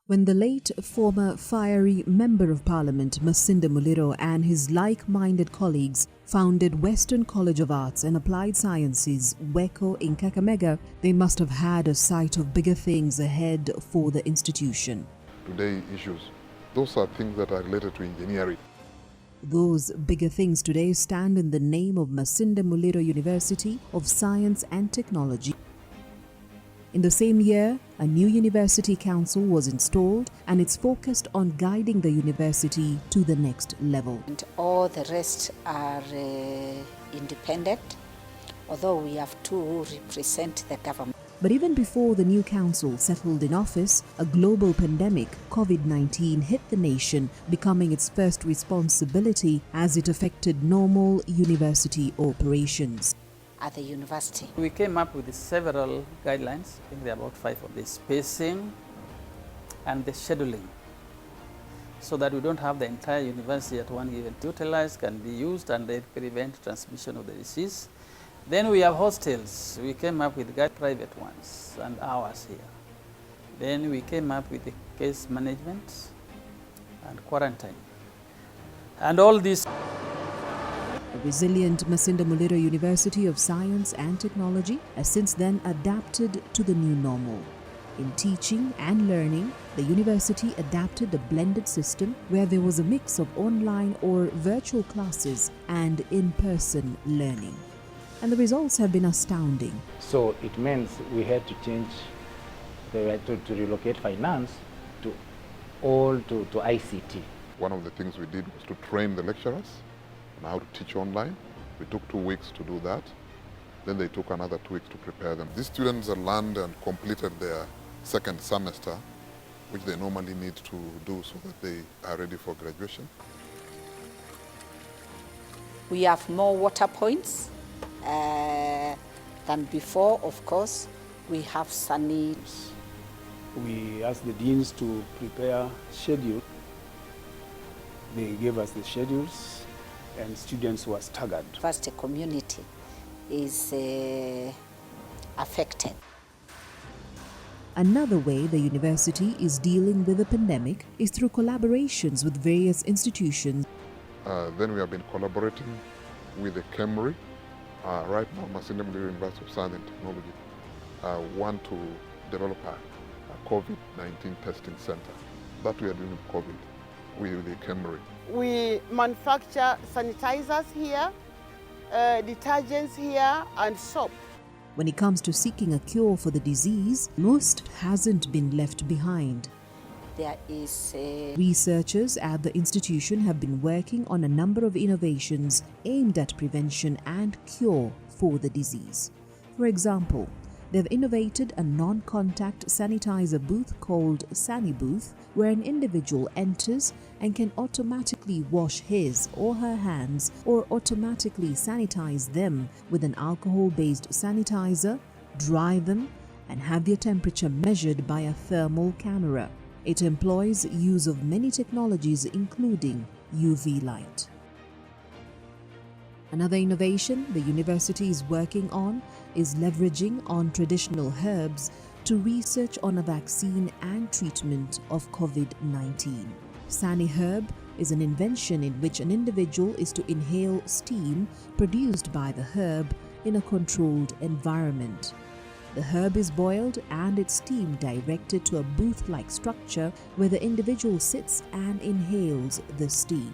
When the late former fiery Member of Parliament Mmust Muliro and his like-minded colleagues founded Western College of Arts and Applied Sciences, WECO, in Kakamega, they must have had a sight of bigger things ahead for the institution. Today issues, those are things that are related to engineering. Those bigger things today stand in the name of Mmust Muliro University of Science and Technology. In the same year, a new university council was installed and it's focused on guiding the university to the next level. And all the rest are independent, although we have to represent the government. But even before the new council settled in office, a global pandemic, COVID-19, hit the nation, becoming its first responsibility as it affected normal university operations. At the university, we came up with several guidelines. I think there are about 5 of the spacing and the scheduling, so that we don't have the entire university at one given utilized, can be used, and they prevent transmission of the disease. Then we have hostels. We came up with private ones and ours here. Then we came up with the case management and quarantine, and all these. A resilient Mmust Muliro University of Science and Technology has since then adapted to the new normal. In teaching and learning, the university adapted a blended system where there was a mix of online or virtual classes and in-person learning. And the results have been astounding. So it means we had to change, to relocate finance to ICT. One of the things we did was to train the lecturers on how to teach online. We took 2 weeks to do that. Then they took another 2 weeks to prepare them. These students have learned and completed their second semester, which they normally need to do so that they are ready for graduation. we have more water points than before, of course. We have sunny. We asked the deans to prepare schedule. They gave us the schedules and students were staggered. First, the community is affected. Another way the university is dealing with the pandemic is through collaborations with various institutions. Then we have been collaborating with the KEMRI. Right now, Mmust University of Science and Technology want to develop a COVID-19 testing center. That we are doing with COVID, with the KEMRI. We manufacture sanitizers here, detergents here, and soap. When it comes to seeking a cure for the disease, Mmust hasn't been left behind. There is Researchers at the institution have been working on a number of innovations aimed at prevention and cure for the disease. For example, they've innovated a non-contact sanitizer booth called Sani Booth, where an individual enters and can automatically wash his or her hands or automatically sanitize them with an alcohol-based sanitizer, dry them, and have their temperature measured by a thermal camera. It employs use of many technologies including UV light. Another innovation the university is working on is leveraging on traditional herbs to research on a vaccine and treatment of COVID-19. Sani Herb is an invention in which an individual is to inhale steam produced by the herb in a controlled environment. The herb is boiled and its steam directed to a booth-like structure where the individual sits and inhales the steam.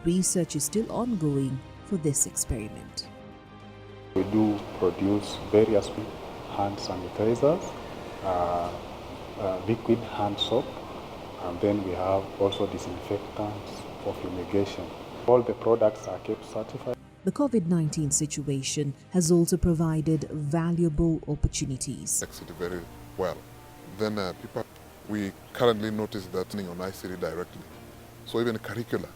Research is still ongoing for this experiment. We do produce various hand sanitizers, liquid hand soap, and then we have also disinfectants for fumigation. All the products are kept certified. The COVID-19 situation has also provided valuable opportunities. Exit very well. Then we currently notice that on ICT directly. So even curricula.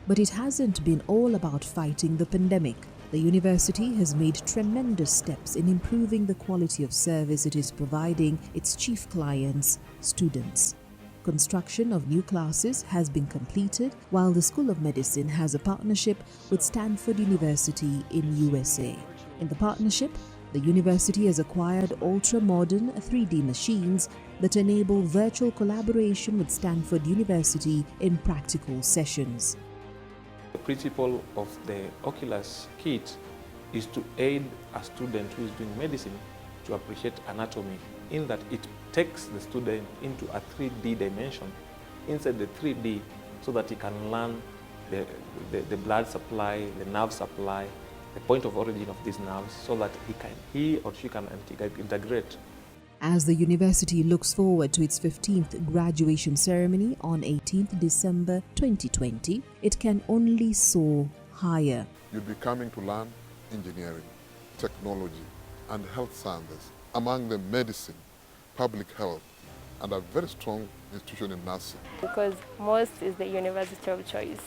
But it hasn't been all about fighting the pandemic. The university has made tremendous steps in improving the quality of service it is providing its chief clients, students. Construction of new classes has been completed, while the School of Medicine has a partnership with Stanford University in USA. In the partnership, The university has acquired ultra-modern 3D machines that enable virtual collaboration with Stanford University in practical sessions. The principle of the Oculus kit is to aid a student who is doing medicine to appreciate anatomy, in that it takes the student into a 3D dimension inside the 3D so that he can learn the blood supply, the nerve supply, the point of origin of these nerves, so that he or she can integrate. As the university looks forward to its 15th graduation ceremony on 18th December 2020, it can only soar higher. You'll be coming to learn engineering, technology, and health sciences, among them medicine, public health, and a very strong institution in nursing. Because Mmust is the university of choice.